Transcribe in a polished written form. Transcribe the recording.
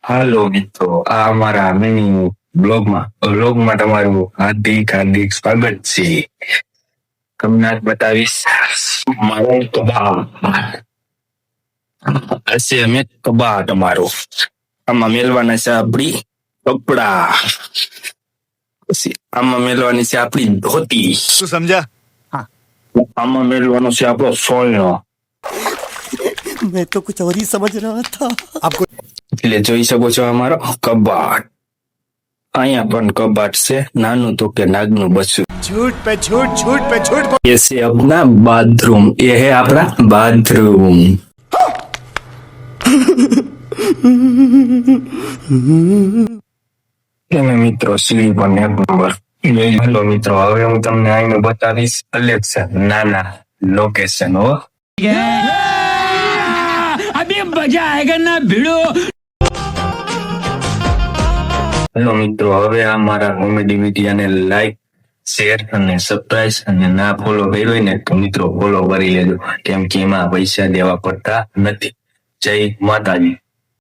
હાલો મિત્રો, આ અમારા મિની બ્લોગમાં તમારું હાર્દિક હાર્દિક સ્વાગત છે. તમને આજ બતાવીશ મારો કબાટ. હશે અમે કબાટ અમારો. આમાં મેલવાના છે આપણી કપડા. પછી આમાં મેલવાની છે આપણી ધોતી. તું સમજા? આમાં મેલવાનો છે આપણો સોયનો. मैं तो कुछ और ही समझ रहा था. आपको એટલે જોઈ શકો છો અમારો કબાટ. અહીંયા પણ કબાટ છે, નાનું તો કે નાગનું બચ્ચું. झूठ पे झूठ झूठ पे झूठ ये से अपना बाथरूम, ये है अपना बाथरूम. તમે મિત્રો સ્લીપર એક નંબર. હેલો મિત્રો, હવે હું તમને આઈને બતાવીશ કલેક્શન, નાના લોકેશન. હો अभी मजा आएगा ना भिड़ो. હેલો મિત્રો, હવે આ મારા કોમેડી વિડીયોને લાઈક, શેર અને સબસ્ક્રાઇબ અને ના ફોલો કર્યો હોય ને તો મિત્રો ફોલો કરી લેજો, કેમ કે એમાં પૈસા દેવા પડતા નથી. જય માતાજી.